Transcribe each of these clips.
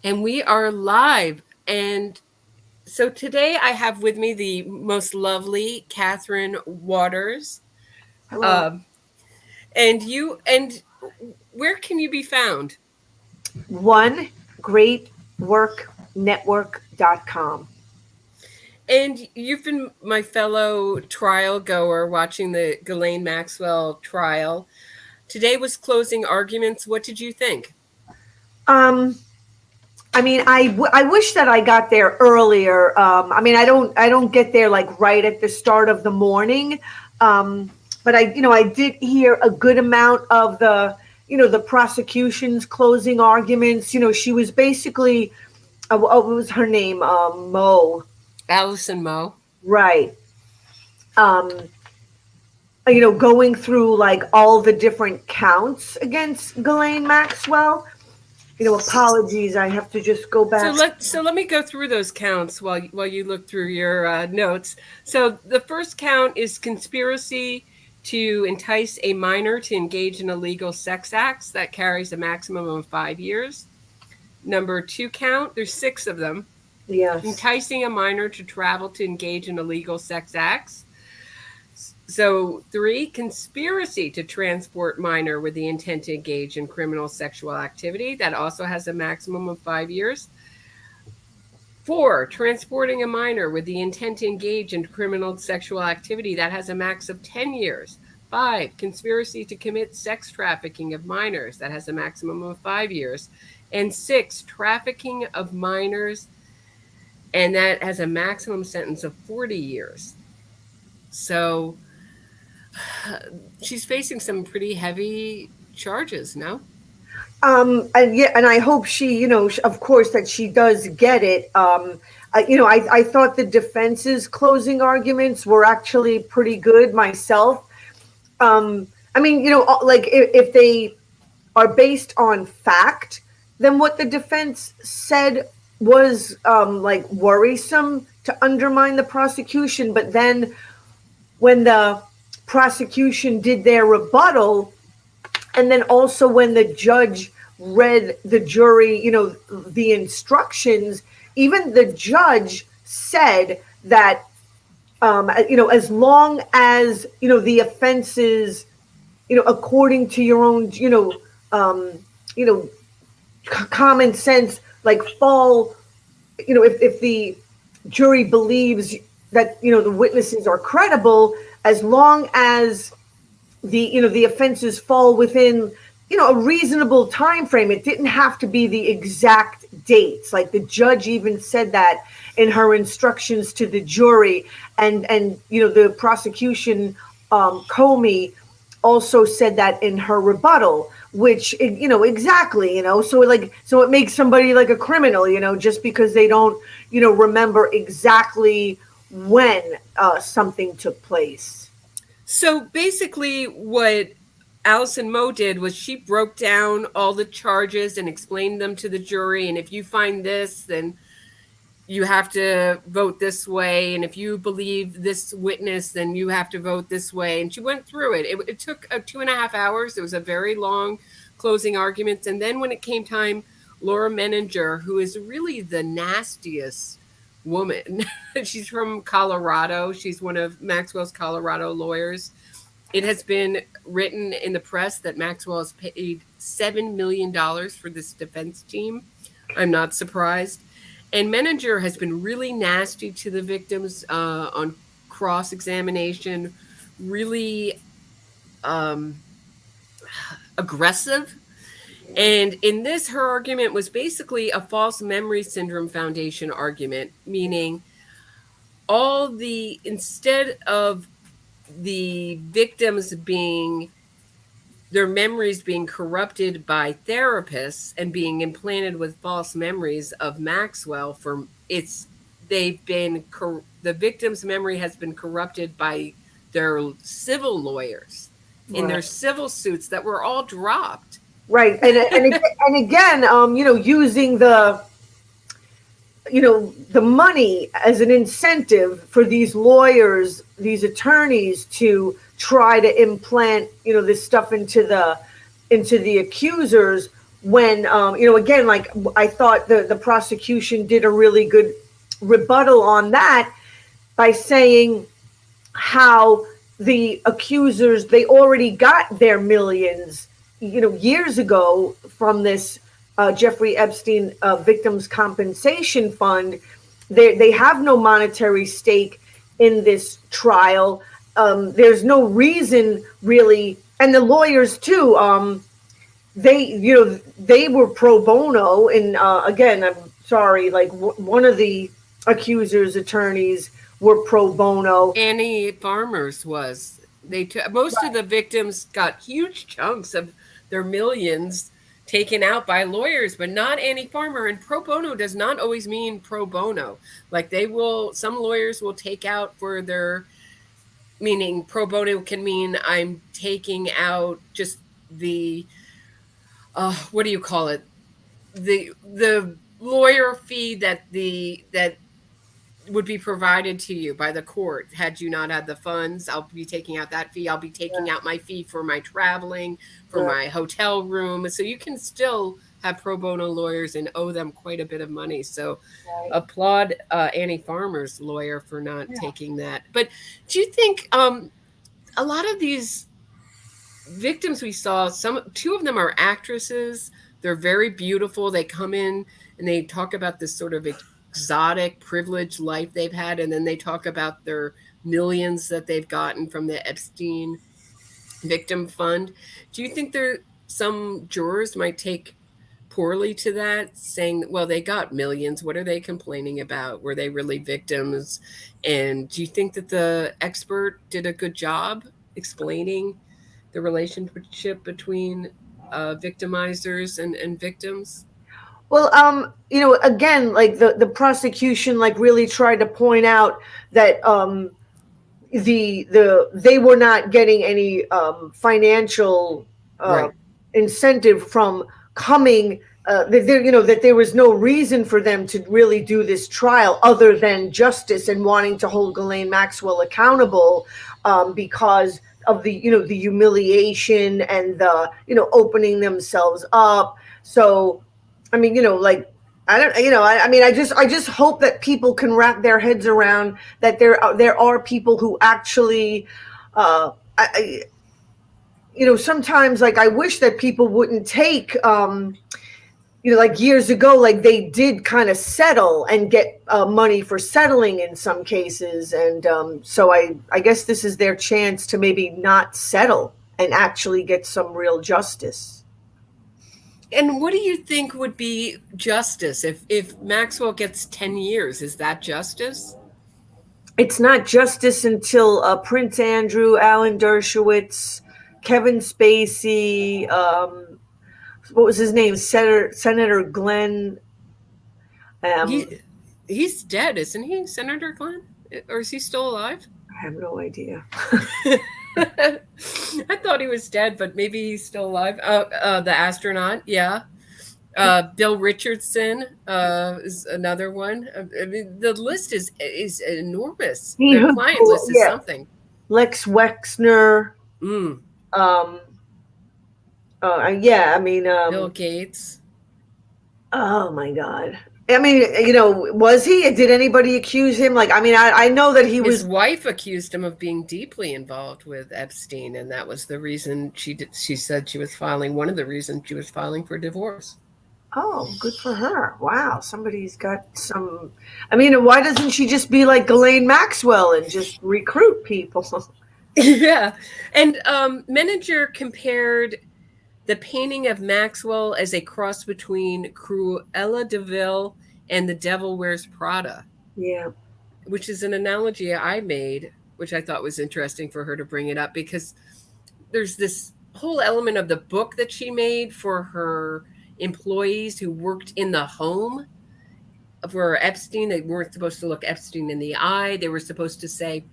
And we are live. And so today I have with me the most lovely Catherine Waters. Hello. Um, and where can you be found? One great work network.com. And you've been my fellow trial goer watching the Ghislaine Maxwell trial. Today was closing arguments. What did you think? Um, I mean, I wish that I got there earlier. I mean, I don't get there like right at the start of the morning. But I did hear a good amount of the prosecution's closing arguments. She was basically, what was her name? Mo. Allison Moe. Right. Um, going through like all the different counts against Ghislaine Maxwell. Apologies. I have to just go So back. let me go through those counts while you look through your notes. So the first count is conspiracy to entice a minor to engage in illegal sex acts that carries a maximum of 5 years. Number two count, there's six of them. Yes. Enticing a minor to travel to engage in illegal sex acts. So, three, conspiracy to transport minor with the intent to engage in criminal sexual activity. That also has a maximum of 5 years. Four, transporting a minor with the intent to engage in criminal sexual activity. That has a max of 10 years. Five, conspiracy to commit sex trafficking of minors. That has a maximum of 5 years. And six, trafficking of minors. And that has a maximum sentence of 40 years. So she's facing some pretty heavy charges, no? And yeah, and I hope she, of course, that she does get it. I thought the defense's closing arguments were actually pretty good myself. I mean, like if they are based on fact, then what the defense said was like worrisome to undermine the prosecution. But then when the prosecution did their rebuttal, and then also when the judge read the jury, the instructions, even the judge said that, as long as, the offenses, according to your own, you know, common sense, like fall, if the jury believes that, the witnesses are credible, as long as the offenses fall within a reasonable time frame. It didn't have to be the exact dates. Like the judge even said that in her instructions to the jury. And the prosecution, Comey, also said that in her rebuttal, which, exactly, so it makes somebody like a criminal, just because they don't remember exactly when something took place. So basically, what Allison Moe did was she broke down all the charges and explained them to the jury. And if you find this, then you have to vote this way. And if you believe this witness, then you have to vote this way. And she went through it. It took 2.5 hours. It was a very long closing arguments. And then when it came time, Laura Menninger, who is really the nastiest woman, she's from Colorado. She's one of Maxwell's Colorado lawyers. It has been written in the press that Maxwell has paid $7 million for this defense team. I'm not surprised. And Menninger has been really nasty to the victims on cross examination, really um, aggressive. And in this, her argument was basically a false memory syndrome foundation argument, meaning instead of the victims being their memories being corrupted by therapists and being implanted with false memories of Maxwell the victim's memory has been corrupted by their civil lawyers in their Right. civil suits that were all dropped. Right. And again, using the money as an incentive for these lawyers, these attorneys to try to implant, this stuff into the accusers, when again, like I thought the prosecution did a really good rebuttal on that by saying how the accusers, they already got their millions, years ago from this Jeffrey Epstein victims compensation fund. They have no monetary stake in this trial. There's no reason really, and the lawyers too. They were pro bono, and again, I'm sorry, like one of the accusers' attorneys were pro bono. Annie Farmers was. Most of Right. the victims got huge chunks of their millions taken out by lawyers, but not Annie Farmer. And pro bono does not always mean pro bono. Like some lawyers will take out for their, meaning pro bono can mean I'm taking out just the, what do you call it? The lawyer fee that would be provided to you by the court had you not had the funds. I'll be taking out that fee. I'll be taking out my fee for my traveling, for Right. my hotel room. So you can still have pro bono lawyers and owe them quite a bit of money. So Right. applaud Annie Farmer's lawyer for not Yeah. taking that. But do you think a lot of these victims we saw, two of them are actresses. They're very beautiful. They come in and they talk about this sort of exotic privileged life they've had, and then they talk about their millions that they've gotten from the Epstein victim fund. Do you think there some jurors might take poorly to that, saying, well, they got millions, what are they complaining about, were they really victims? And do you think that the expert did a good job explaining the relationship between victimizers and victims? Well, again, like the prosecution, like really tried to point out that they were not getting any financial uh, Right. incentive from coming. That there was no reason for them to really do this trial other than justice and wanting to hold Ghislaine Maxwell accountable, because of the humiliation and the opening themselves up. So, I mean, like I don't, I mean, I just hope that people can wrap their heads around that there are people who actually, I sometimes, like, I wish that people wouldn't take, like years ago, like they did kind of settle and get money for settling in some cases, and so I guess this is their chance to maybe not settle and actually get some real justice. And what do you think would be justice if Maxwell gets 10 years? Is that justice? It's not justice until Prince Andrew, Alan Dershowitz, Kevin Spacey, what was his name? Senator Glenn. Um, He he's dead, isn't he, Senator Glenn? Or is he still alive? I have no idea. I thought he was dead, but maybe he's still alive. The astronaut, yeah. Bill Richardson is another one. I mean, the list is enormous. He The who, client list is yeah, something. Lex Wexner. Mm, Um, yeah, I mean, Bill Gates. oh my God. I mean, was he? Did anybody accuse him? Like, I mean, I know that he His was. wife accused him of being deeply involved with Epstein, and that was the reason she said she was filing. One of the reasons she was filing for divorce. Oh, good for her. Wow, somebody's got some. I mean, why doesn't she just be like Ghislaine Maxwell and just recruit people? Yeah, and Menninger compared the painting of Maxwell as a cross between Cruella de Vil and The Devil Wears Prada, Yeah. which is an analogy I made, which I thought was interesting for her to bring it up because there's this whole element of the book that she made for her employees who worked in the home for Epstein. They weren't supposed to look Epstein in the eye. They were supposed to say,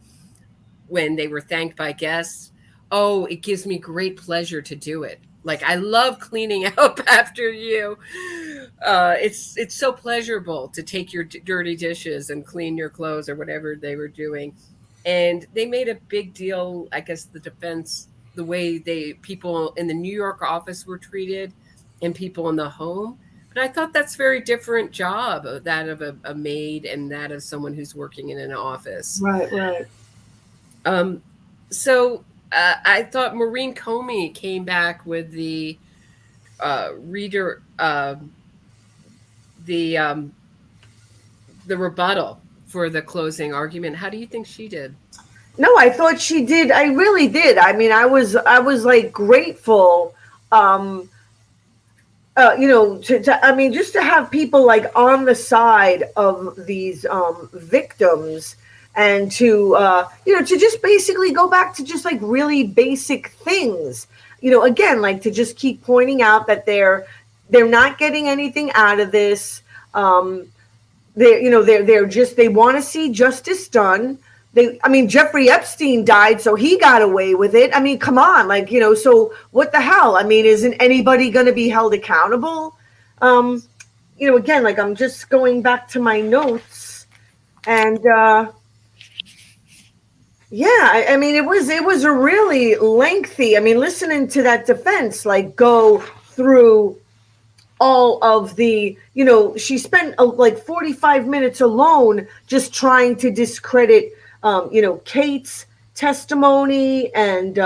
when they were thanked by guests, oh, it gives me great pleasure to do it. Like, I love cleaning up after you. It's so pleasurable to take your dirty dishes and clean your clothes or whatever they were doing. And they made a big deal, I guess, the defense, the way people in the New York office were treated and people in the home. But I thought that's very different job, that of a maid and that of someone who's working in an office. Right, right. Um, so I thought Maureen Comey came back with reader the um, the rebuttal for the closing argument. How do you think she did? No, I thought she did. I really did. I mean, I was like grateful, um, I mean, just to have people like on the side of these victims, and to, to just basically go back to just like really basic things. Again, like to just keep pointing out that they're not getting anything out of this. They're just, they want to see justice done. I mean, Jeffrey Epstein died, so he got away with it. I mean, come on, like, so what the hell? I mean, isn't anybody going to be held accountable? Again, like, I'm just going back to my notes, and yeah, I mean, it was a really lengthy. I mean, listening to that defense, like, go through all of the, she spent like 45 minutes alone just trying to discredit, Kate's testimony. And,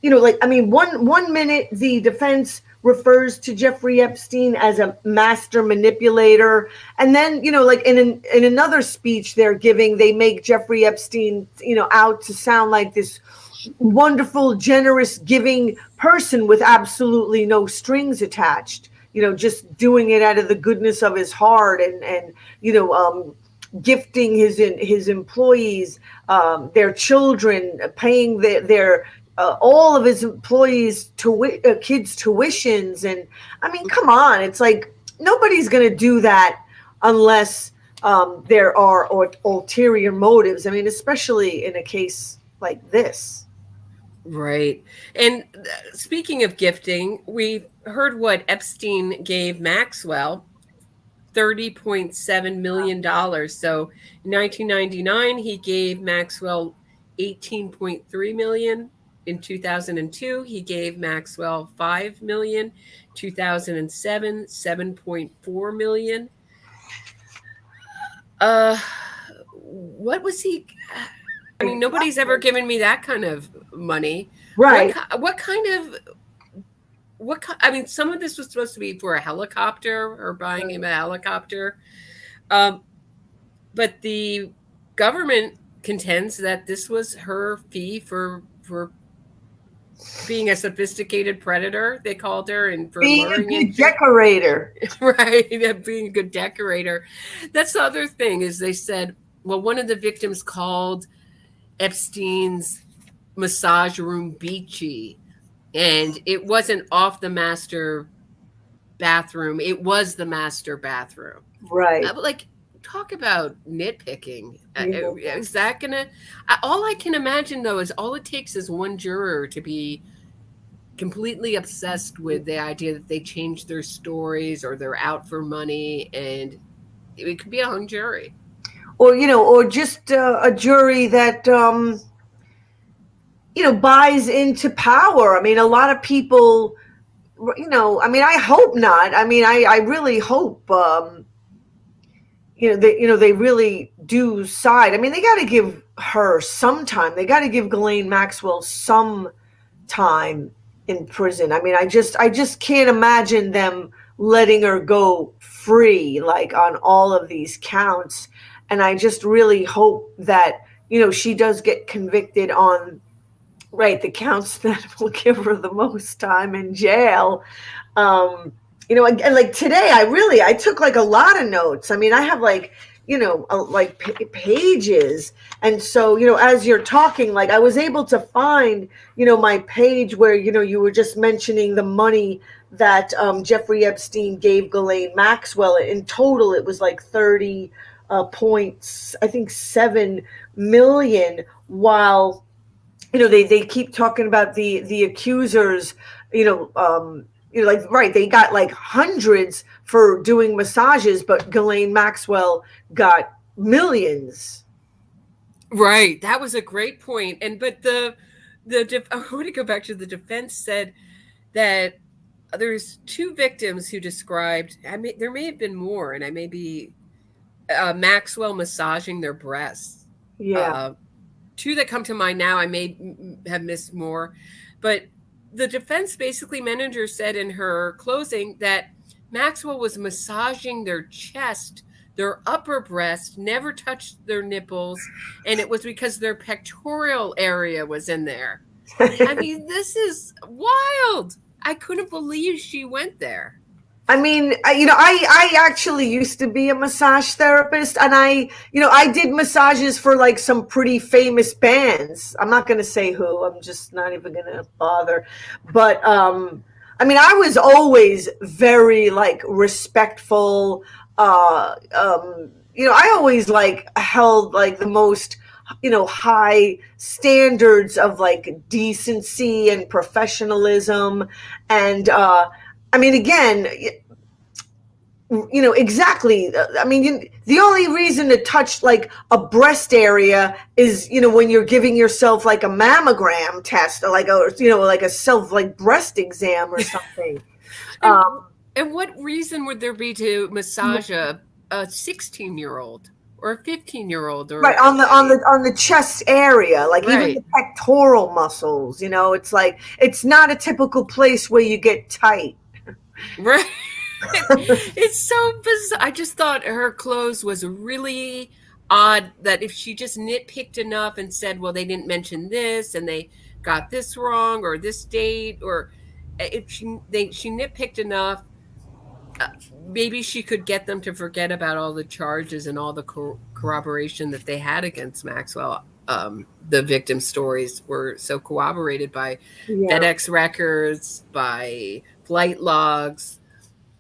like, I mean, one minute the defense refers to Jeffrey Epstein as a master manipulator. And then, like in another speech they're giving, they make Jeffrey Epstein, out to sound like this wonderful, generous, giving person with absolutely no strings attached, just doing it out of the goodness of his heart, and gifting his employees, their children, paying their all of his employees kids' tuitions. And I mean, come on, it's like nobody's going to do that unless there are ulterior motives. I mean, especially in a case like this. Right. And speaking of gifting, we heard what Epstein gave Maxwell, $30.7 million. So in 1999, he gave Maxwell 18.3 million. In 2002, he gave Maxwell 5 million. 2007, 7.4 million. Uh, what was he? I mean, nobody's ever given me that kind of money. Right. What kind of I mean, some of this was supposed to be for a helicopter or buying him a helicopter. Um, but the government contends that this was her fee for being a sophisticated predator, they called her, and for Being a luring good in decorator. right, being a good decorator. That's the other thing, is they said, well, one of the victims called Epstein's massage room beachy, and it wasn't off the master bathroom, it was the master bathroom. Right. Like, talk about nitpicking. Yeah. Is that gonna, all I can imagine though is all it takes is one juror to be completely obsessed with the idea that they changed their stories or they're out for money, and it could be a hung jury. Or just a jury that buys into power. I mean, a lot of people, I mean, I hope not. I mean, I really hope they really do side. I mean, they got to give her some time. They got to give Ghislaine Maxwell some time in prison. I mean, I just can't imagine them letting her go free, like, on all of these counts. And I just really hope that, she does get convicted on, right, the counts that will give her the most time in jail. And like today, I took like a lot of notes. I mean, I have like, like pages. And so, as you're talking, like, I was able to find, my page where, you were just mentioning the money that Jeffrey Epstein gave Ghislaine Maxwell. In total, it was like 30 points, I think 7 million, while, they keep talking about the accusers, like, right, they got like hundreds for doing massages, but Ghislaine Maxwell got millions. Right. That was a great point. And but I want to go back to the defense said that there's two victims who described, there may have been more, and I may be Maxwell massaging their breasts. Yeah. Uh, Two that come to mind now. I may have missed more, but the defense basically manager said in her closing that Maxwell was massaging their chest, their upper breast, never touched their nipples, and it was because their pectoral area was in there. I mean, this is wild. I couldn't believe she went there. I mean, I actually used to be a massage therapist, and I did massages for like some pretty famous bands. I'm not going to say who. I'm just not even going to bother. But I mean, I was always very like respectful. I always like held like the most high standards of like decency and professionalism, and I mean, again, exactly. I mean, the only reason to touch like a breast area is, when you're giving yourself like a mammogram test, or like a self like breast exam or something. And, and what reason would there be to massage a 16-year-old or a 15-year-old, or right on the chest area, like even right, the pectoral muscles? It's like it's not a typical place where you get tight. right? It's so bizarre. I just thought her clothes was really odd, that if she just nitpicked enough and said, well, they didn't mention this and they got this wrong, or this date, or if she nitpicked enough, maybe she could get them to forget about all the charges and all the corroboration that they had against Maxwell. The victim stories were so corroborated by Yeah. FedEx records, by flight logs,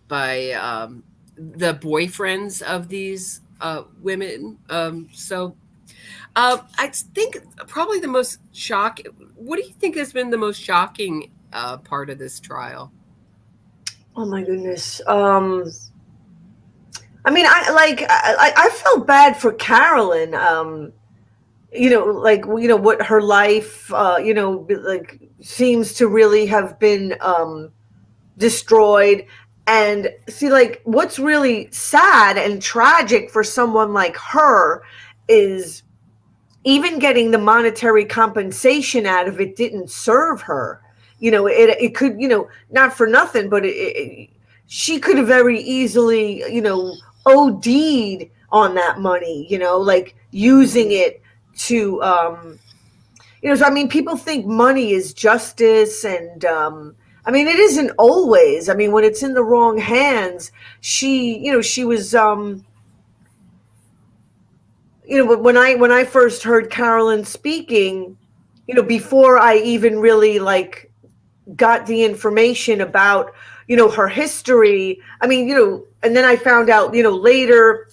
by the boyfriends of these women. I think probably the most shocking. What do you think has been the most shocking part of this trial? Oh my goodness. I mean, I felt bad for Carolyn. What her life, like seems to really have been destroyed. And see, like, what's really sad and tragic for someone like her is even getting the monetary compensation out of it didn't serve her. It could, not for nothing, but she could have very easily, OD'd on that money, like using it to, so I mean, people think money is justice, and I mean, it isn't always. I mean, when it's in the wrong hands, she was, but when I first heard Carolyn speaking, before I even really like got the information about, her history. I mean, and then I found out, later,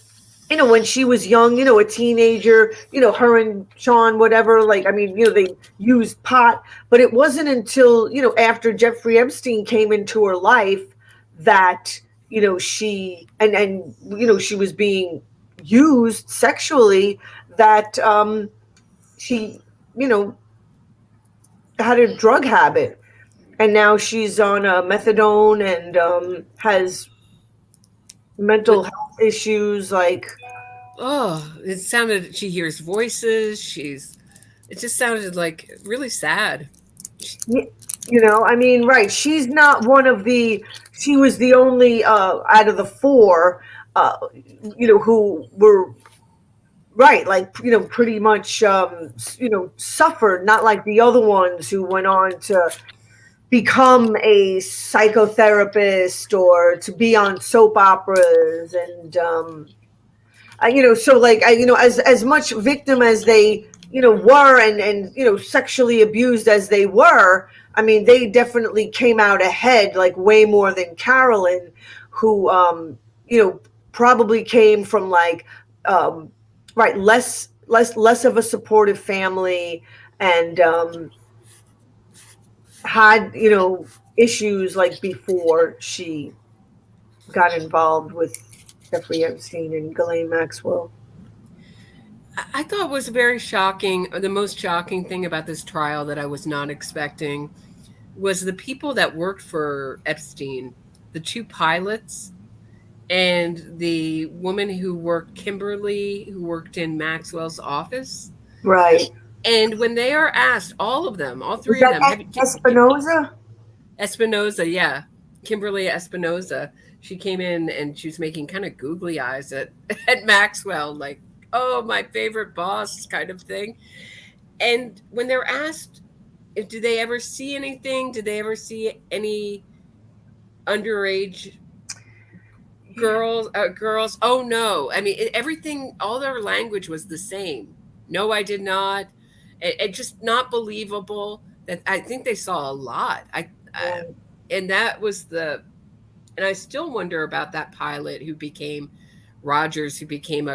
when she was young, a teenager, her and Sean, whatever, like, I mean, they used pot, but it wasn't until, after Jeffrey Epstein came into her life that, she, and she was being used sexually, that she, had a drug habit. And now she's on methadone and has mental health issues. Like, It sounded, she hears voices. It just sounded like really sad. I mean, right. She's not one of she was the only out of the four, who were, right, like, pretty much, suffered, not like the other ones who went on to become a psychotherapist or to be on soap operas. And so like, as much victim as they were, and sexually abused as they were, I mean, they definitely came out ahead, like way more than Carolyn, who probably came from like right, less of a supportive family, and had issues like before she got involved with Jeffrey Epstein and Ghislaine Maxwell. I thought was very shocking. The most shocking thing about this trial that I was not expecting was the people that worked for Epstein, the two pilots and the woman who worked, Kimberly, who worked in Maxwell's office. Right. And when they are asked, all of them, all Was three of that them, Espinoza? Espinoza, yeah, Kimberly Espinoza, she came in and she was making kind of googly eyes at, at Maxwell, like, oh, my favorite boss kind of thing. And when they're asked, did they ever see anything? Did they ever see any underage girls? Oh no! I mean, everything, all their language was the same. No, I did not. It just not believable. That I think they saw a lot. Right. And that was the, and I still wonder about that pilot who became Rogers, who became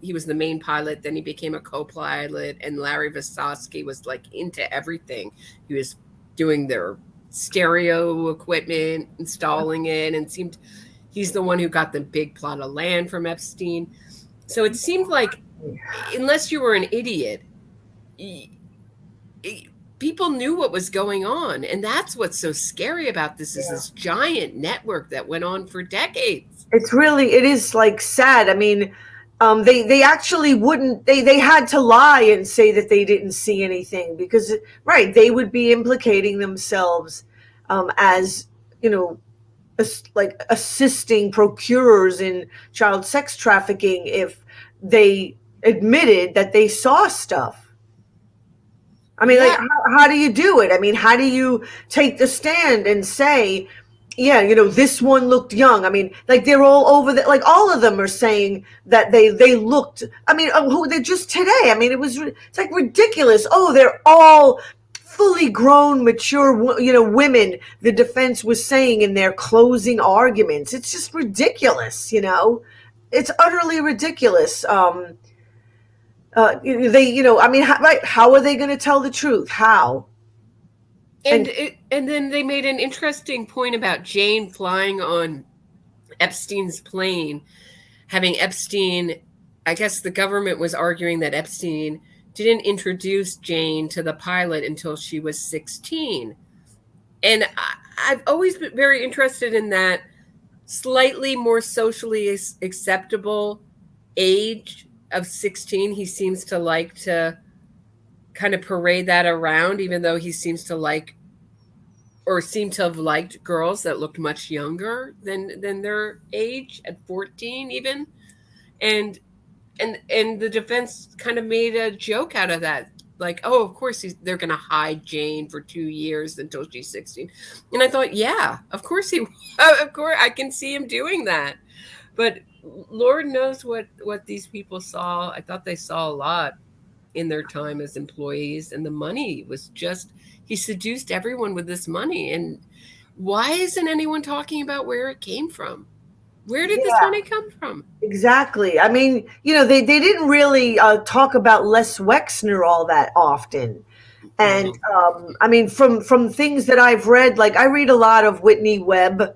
he was the main pilot, then he became a co-pilot, and Larry Visosky was like into everything. He was doing their stereo equipment, installing it, and seemed he's the one who got the big plot of land from Epstein. So it seemed like, unless you were an idiot, people knew what was going on, and that's what's so scary about this is this giant network that went on for decades. It is like sad. I mean, they actually wouldn't, they had to lie and say that they didn't see anything because, right, they would be implicating themselves as, like assisting procurers in child sex trafficking if they admitted that they saw stuff. I mean, like, how do you do it? I mean, how do you take the stand and say, yeah, this one looked young? I mean, like they're all over like all of them are saying that they looked. I mean, who they're just today. I mean, it's like ridiculous. Oh, they're all fully grown, mature, women. The defense was saying in their closing arguments. It's just ridiculous. It's utterly ridiculous. I mean, how are they going to tell the truth? How? And then they made an interesting point about Jane flying on Epstein's plane, having Epstein, I guess the government was arguing that Epstein didn't introduce Jane to the pilot until she was 16. And I've always been very interested in that slightly more socially acceptable age of 16. He seems to like to kind of parade that around, even though he seems to like or seem to have liked girls that looked much younger than their age at 14 even. And the defense kind of made a joke out of that, like, oh, of course they're going to hide Jane for 2 years until she's 16. And I thought, yeah, of course of course I can see him doing that. But Lord knows what these people saw. I thought they saw a lot in their time as employees, and the money was just, he seduced everyone with this money. And why isn't anyone talking about where it came from? Where did this money come from? Exactly. I mean, they didn't really talk about Les Wexner all that often. And I mean, from things that I've read, like I read a lot of Whitney Webb.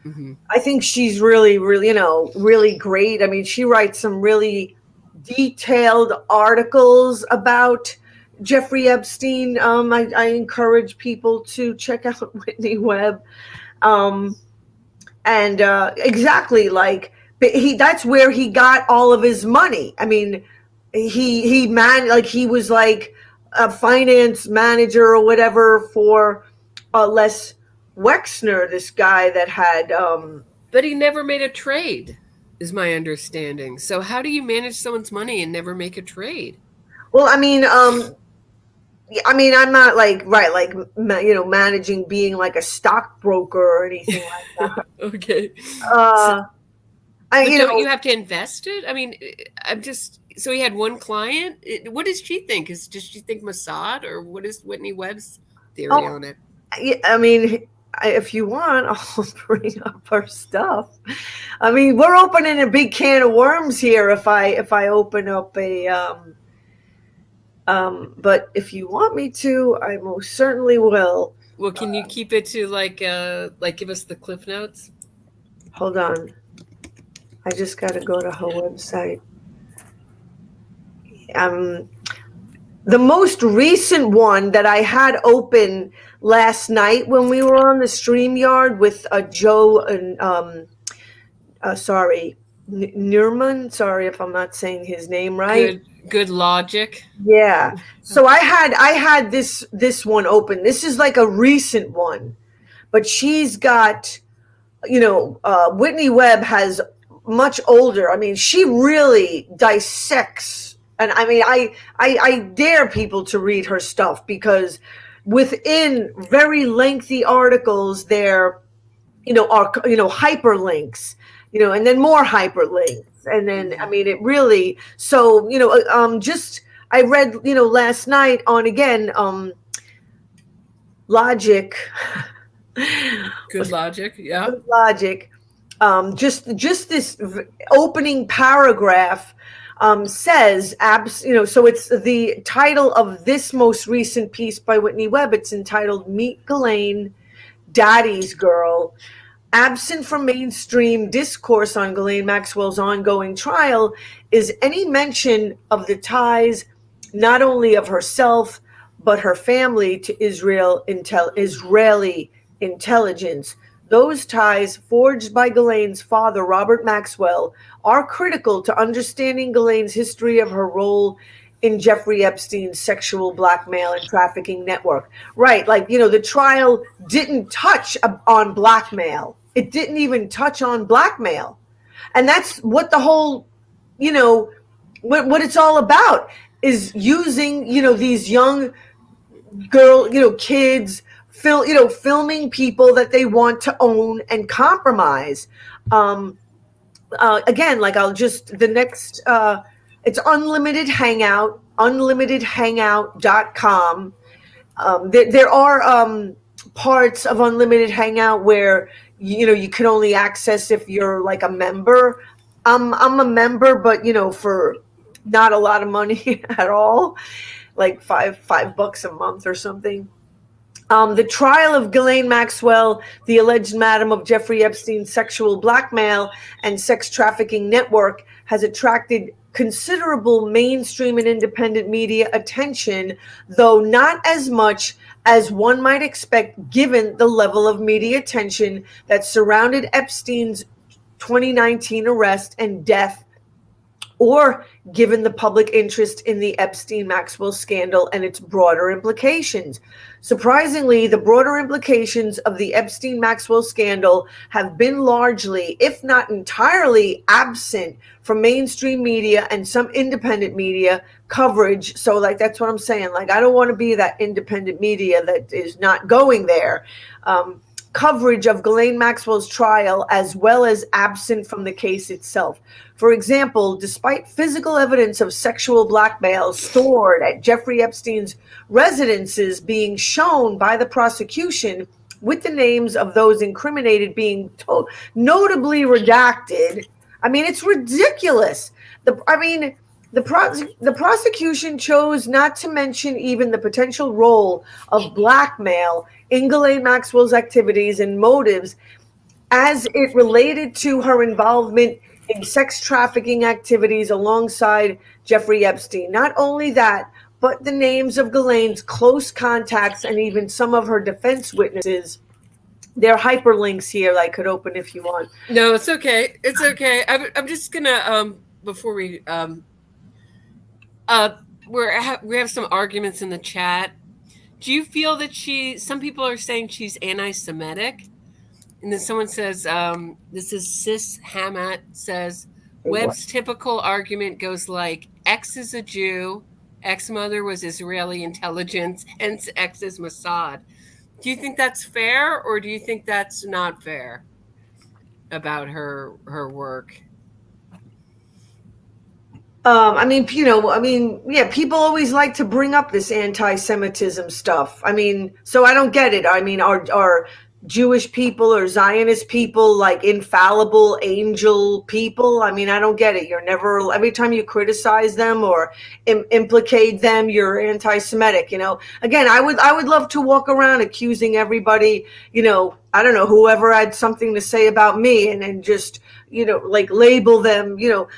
Mm-hmm. I think she's really, really, really great. I mean, she writes some really detailed articles about Jeffrey Epstein. I encourage people to check out Whitney Webb. And exactly, like that's where he got all of his money. I mean, he was like a finance manager or whatever for Les Wexner, this guy that had but he never made a trade, is my understanding. So how do you manage someone's money and never make a trade? Well, I mean, I'm not like managing, being like a stockbroker or anything like that. Okay. Don't you have to invest it? I mean, I'm just, so he had one client. What does she think? Does she think Mossad, or what is Whitney Webb's theory on it? I mean, if you want, I'll bring up her stuff. I mean, we're opening a big can of worms here if I open up a but if you want me to, I most certainly will. Well, can you keep it to like give us the Cliff Notes? Hold on. I just got to go to her website. The most recent one that I had open last night when we were on the StreamYard with Joe and sorry, Nurman. Sorry if I'm not saying his name right. Good logic. Yeah. So I had this one open. This is like a recent one, but she's got, Whitney Webb has much older. I mean, she really dissects, and I mean, I dare people to read her stuff, because within very lengthy articles there, are, hyperlinks, and then more hyperlinks, and then, I mean, it really, so, just, I read, last night on, again, Logic. Good logic, yeah. Good logic. Just this opening paragraph says, so it's the title of this most recent piece by Whitney Webb. It's entitled "Meet Ghislaine, Daddy's Girl." Absent from mainstream discourse on Ghislaine Maxwell's ongoing trial is any mention of the ties, not only of herself, but her family, to Israeli intelligence. Those ties, forged by Ghislaine's father, Robert Maxwell, are critical to understanding Ghislaine's history of her role in Jeffrey Epstein's sexual blackmail and trafficking network. Right, like, the trial didn't touch on blackmail. It didn't even touch on blackmail. And that's what the whole, what it's all about, is using, these young kids, filming people that they want to own and compromise. Again, like, the next, it's Unlimited Hangout, unlimitedhangout.com. There are parts of Unlimited Hangout where, you can only access if you're like a member. I'm a member, but, for not a lot of money at all, like $5 a month or something. The trial of Ghislaine Maxwell, the alleged madam of Jeffrey Epstein's sexual blackmail and sex trafficking network, has attracted considerable mainstream and independent media attention, though not as much as one might expect given the level of media attention that surrounded Epstein's 2019 arrest and death, or given the public interest in the Epstein-Maxwell scandal and its broader implications. Surprisingly, the broader implications of the Epstein-Maxwell scandal have been largely, if not entirely, absent from mainstream media and some independent media coverage. So, like, that's what I'm saying. Like, I don't want to be that independent media that is not going there. Coverage of Ghislaine Maxwell's trial, as well as absent from the case itself. For example, despite physical evidence of sexual blackmail stored at Jeffrey Epstein's residences being shown by the prosecution, with the names of those incriminated being notably redacted, I mean, it's ridiculous. The prosecution chose not to mention even the potential role of blackmail in Ghislaine Maxwell's activities and motives as it related to her involvement in sex trafficking activities alongside Jeffrey Epstein. Not only that, but the names of Ghislaine's close contacts and even some of her defense witnesses. There are hyperlinks here that I could open if you want. No, it's okay. It's okay. I'm just gonna before we we have some arguments in the chat. Do you feel that some people are saying she's anti-Semitic? And then someone says, this is Sis Hamat says, Webb's typical argument goes like, X is a Jew, X mother was Israeli intelligence, hence X is Mossad. Do you think that's fair, or do you think that's not fair about her work? Yeah, people always like to bring up this anti-Semitism stuff. I mean, so I don't get it. I mean, are Jewish people or Zionist people like infallible angel people? I mean, I don't get it. You're never, every time you criticize them or implicate them, you're anti-Semitic, Again, I would love to walk around accusing everybody, I don't know, whoever had something to say about me and just, like label them,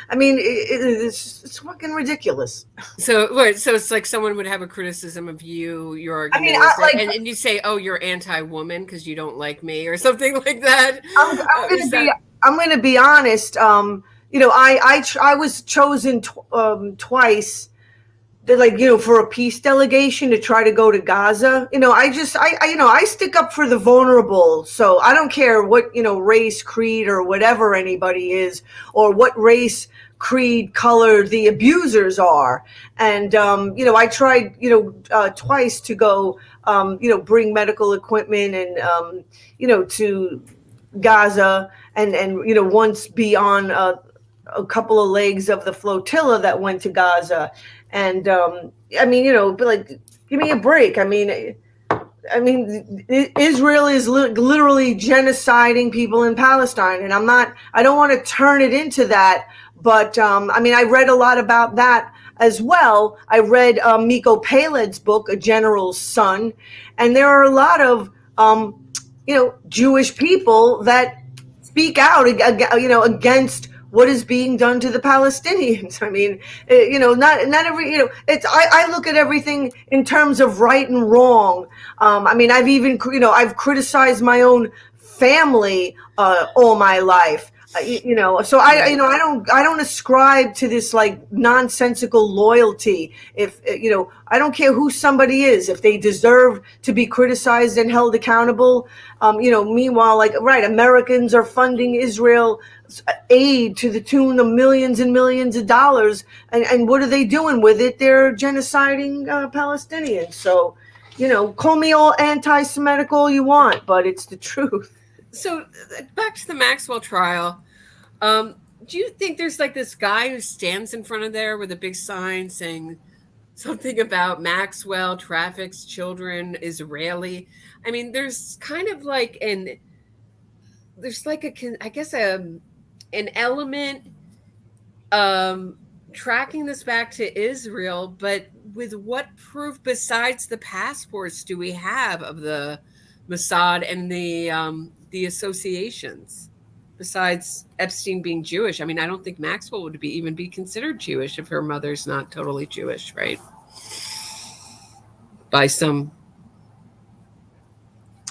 I mean, it's fucking ridiculous. So, right, so it's like someone would have a criticism of you. Your I mean, argument is that, and you say, "Oh, you're anti-woman because you don't like me," or something like that. I'm Is that going to be honest. I was chosen twice, for a peace delegation to try to go to Gaza. I stick up for the vulnerable. So I don't care what, race, creed, or whatever anybody is, or what race, creed, color the abusers are. And, I tried, twice to go, bring medical equipment and, to Gaza, and once be on a couple of legs of the flotilla that went to Gaza. And I mean, but like, give me a break. I mean, Israel is literally genociding people in Palestine, and I don't want to turn it into that. But I mean, I read a lot about that as well. I read Miko Peled's book, A General's Son, and there are a lot of Jewish people that speak out, against what is being done to the Palestinians. I mean, not every, I look at everything in terms of right and wrong. I mean, I've criticized my own family all my life. So I don't ascribe to this like nonsensical loyalty. If I don't care who somebody is, if they deserve to be criticized and held accountable. Meanwhile, like, right, Americans are funding Israel aid to the tune of millions and millions of dollars, and what are they doing with it? They're genociding Palestinians. So, call me all anti-Semitic all you want, but it's the truth. So back to the Maxwell trial. Do you think there's like this guy who stands in front of there with a big sign saying something about Maxwell traffics children Israeli? I mean, there's kind of like an element tracking this back to Israel, but with what proof besides the passports do we have of the Mossad and the associations, besides Epstein being Jewish? I mean, I don't think Maxwell would even be considered Jewish if her mother's not totally Jewish, right? By some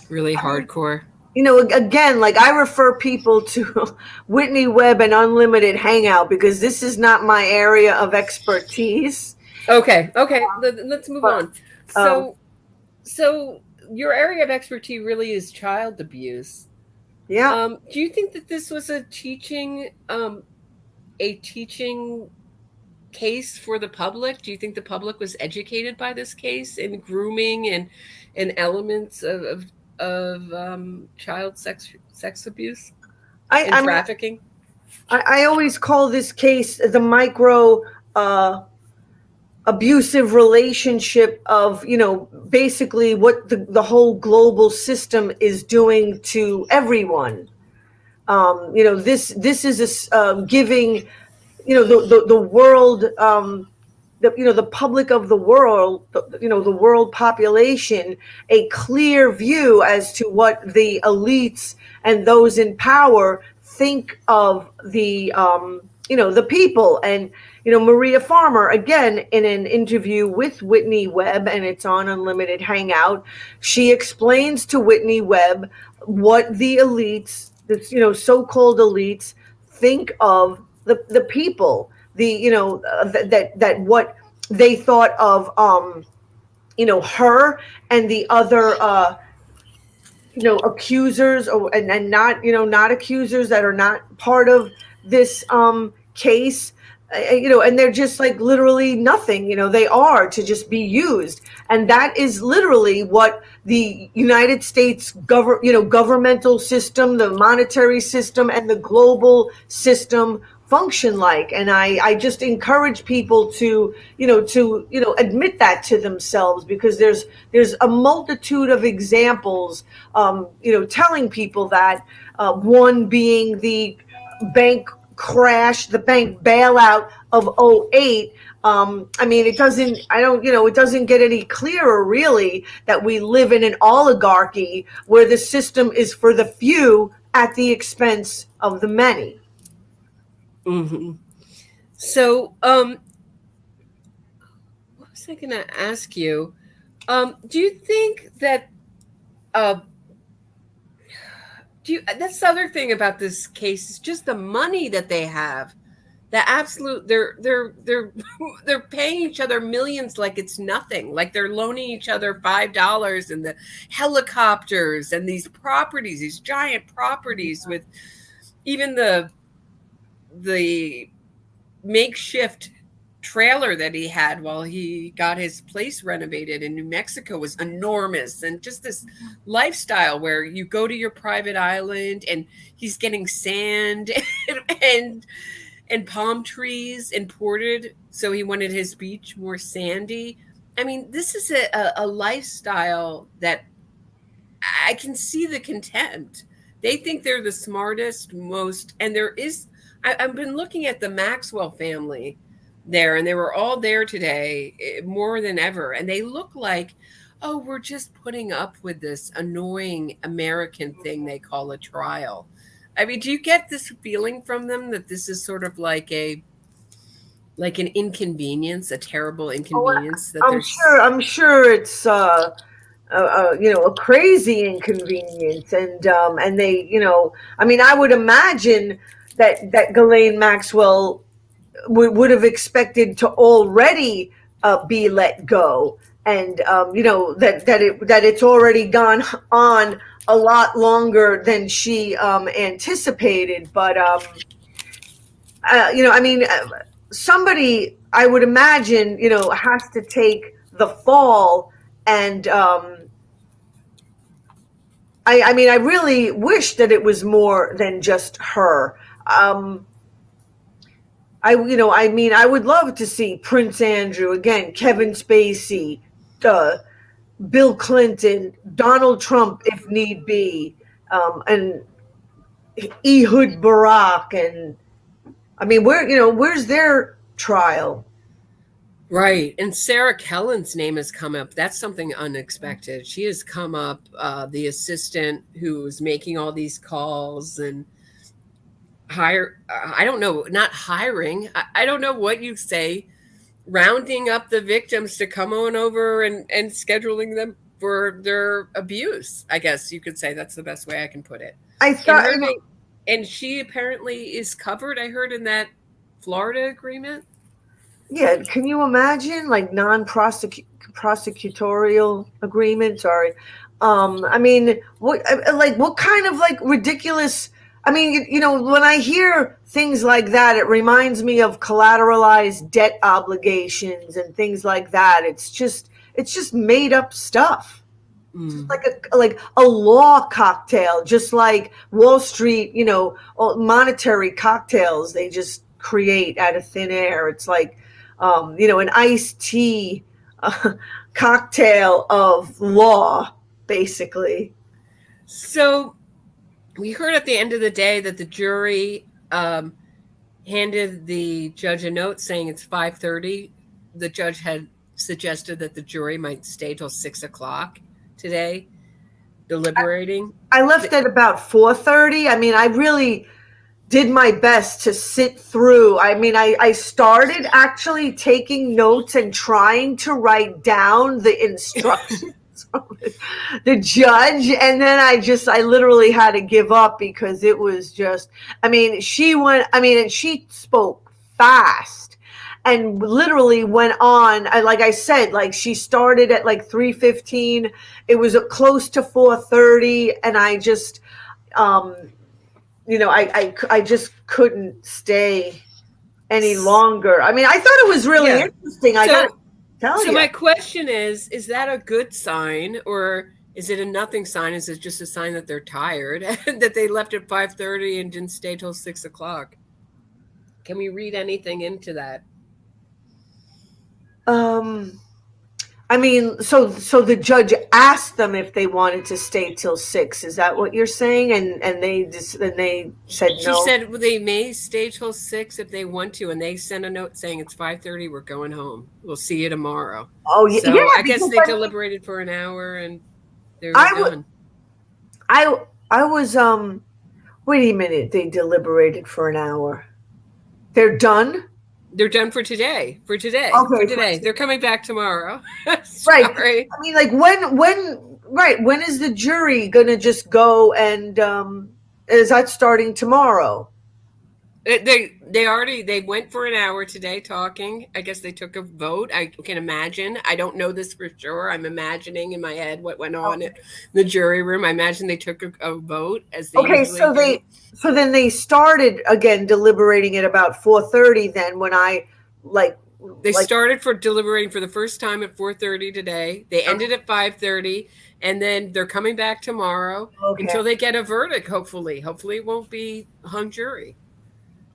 really hardcore. Again, like, I refer people to Whitney Webb and Unlimited Hangout because this is not my area of expertise. Okay. Let's move on. So your area of expertise really is child abuse. Yeah. Do you think that this was a teaching case for the public? Do you think the public was educated by this case in grooming and elements of child sex abuse and trafficking? I always call this case the micro abusive relationship of, basically what the whole global system is doing to everyone. This is giving, the world, the public of the world, the world population, a clear view as to what the elites and those in power think of the people. And Maria Farmer, again, in an interview with Whitney Webb, and it's on Unlimited Hangout, she explains to Whitney Webb what the elites, the so-called elites, think of the people, that what they thought of her and the other accusers, and not accusers that are not part of this case, and they're just like literally nothing. They are to just be used, and that is literally what the United States governmental system, the monetary system, and the global system function like. And I just encourage people to admit that to themselves, because there's a multitude of examples, telling people that, one being the bank crash, the bank bailout of 2008. I mean, it doesn't get any clearer, really, that we live in an oligarchy where the system is for the few at the expense of the many. Hmm. So, what was I going to ask you? Do you think that uh, do you, that's the other thing about this case is just the money that they have. The absolute they're they're paying each other millions like it's nothing. Like they're loaning each other $5 and the helicopters and these properties, these giant properties with even the makeshift trailer that he had while he got his place renovated in New Mexico was enormous, and just this lifestyle where you go to your private island and he's getting sand and and palm trees imported, so he wanted his beach more sandy. I mean, this is a lifestyle that I can see the contempt. They think they're the smartest, most, and there is. I've been looking at the Maxwell family there, and they were all there today more than ever, and they look like, oh, we're just putting up with this annoying American thing they call a trial. I mean, do you get this feeling from them that this is sort of like an inconvenience, a terrible Oh, inconvenience that there's. I'm sure it's a crazy inconvenience, and they, I mean, I would imagine that Ghislaine Maxwell would have expected to already be let go, and that it's already gone on a lot longer than she anticipated. But I mean, somebody, I would imagine, has to take the fall, and I mean, I really wish that it was more than just her. I mean, I would love to see Prince Andrew again, Kevin Spacey, uh, Bill Clinton, Donald Trump, if need be, and Ehud Barak, and I mean, where's their trial? Right. And Sarah Kellen's name has come up. That's something unexpected. She has come up, the assistant who's making all these calls and I don't know, not hiring. I don't know what you say, rounding up the victims to come on over and scheduling them for their abuse. I guess you could say that's the best way I can put it. I And thought, her name, and she apparently is covered, I heard, in that Florida agreement. yeah, can you imagine like prosecutorial agreement? Sorry. I mean, what kind of like ridiculous? I mean, when I hear things like that, it reminds me of collateralized debt obligations and things like that. It's just made up stuff. It's just Mm. like a law cocktail, just like Wall Street, monetary cocktails they just create out of thin air. It's like, an iced tea uh, cocktail of law, basically. So we heard at the end of the day that the jury handed the judge a note saying it's 5:30. The judge had suggested that the jury might stay till 6 o'clock today, deliberating. I left at about 4:30. I mean, I really did my best to sit through. I mean, I started actually taking notes and trying to write down the instructions from the judge. And then I literally had to give up because it was just, I mean, and she spoke fast and literally went on. Like I said, like she started at like 3:15. It was close to 4:30. And I just, I just couldn't stay any longer. I mean, I thought it was really Yeah. interesting. I got to So tell so you. my question is that a good sign, or is it a nothing sign? Is it just a sign that they're tired and that they left at 5:30 and didn't stay till 6 o'clock? Can we read anything into that? Um, I mean, so the judge asked them if they wanted to stay till 6. Is that what you're saying? And they said She no. said they may stay till 6 if they want to, and they sent a note saying it's 5:30. We're going home. We'll see you tomorrow. Oh yeah, So I guess because they I mean, deliberated for an hour and they were I w- done. I was wait a minute. They deliberated for an hour. They're done? They're done for today. For today. For Okay, today. They're coming back tomorrow. right. Sorry. I mean, like when is the jury gonna just go and is that starting tomorrow? They went for an hour today talking. I guess they took a vote. I can imagine. I don't know this for sure. I'm imagining in my head what went on in the jury room. I imagine they took a vote as they Okay, usually do. so then they started again deliberating at about 4:30 then when I like They started for deliberating for the first time at 4:30 today. They ended at 5:30, and then they're coming back tomorrow until they get a verdict. Hopefully it won't be hung jury.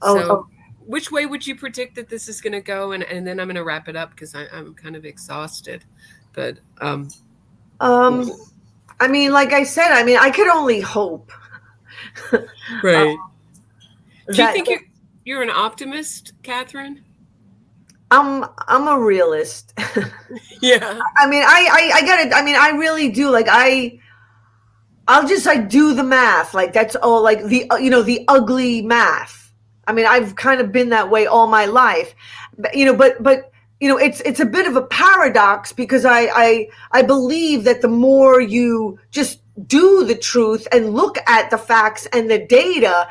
So, which way would you predict that this is going to go? And then I'm going to wrap it up because I'm kind of exhausted. But I mean, like I said, I mean, I could only hope. Right. Do you think you're an optimist, Catherine? I'm a realist. Yeah. I mean, I get it. I mean, I really do. Like I'll just like do the math. Like that's all. Like the ugly math. I mean, I've kind of been that way all my life. But it's a bit of a paradox because I believe that the more you just do the truth and look at the facts and the data,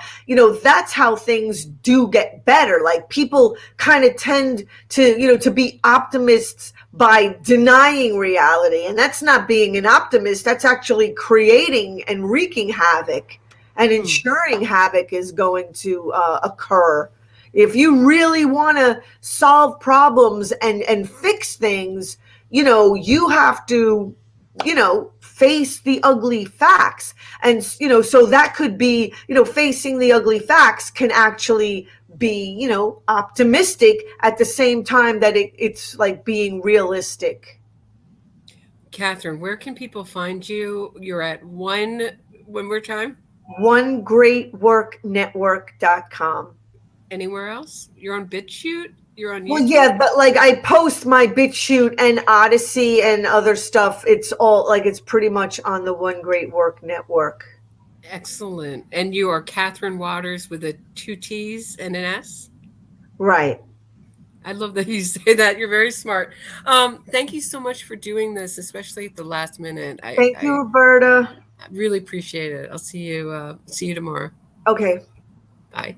that's how things do get better. Like people kind of tend to be optimists by denying reality. And that's not being an optimist. That's actually creating and wreaking havoc and ensuring havoc is going to occur. If you really want to solve problems and fix things, you have to, face the ugly facts. And, so that could be, facing the ugly facts can actually be, optimistic at the same time that it's like being realistic. Catherine, where can people find you? You're at one more time? OneGreatWorkNetwork.com. Anywhere else? You're on BitChute? You're on YouTube? Well, yeah, but like I post my BitChute and Odyssey and other stuff. It's all like it's pretty much on the One Great Work Network. Excellent. And you are Catherine Waters with a 2 T's and an S? Right. I love that you say that. You're very smart. Thank you so much for doing this, especially at the last minute. Thank you, Roberta. I really appreciate it. I'll see you tomorrow. Okay. Bye.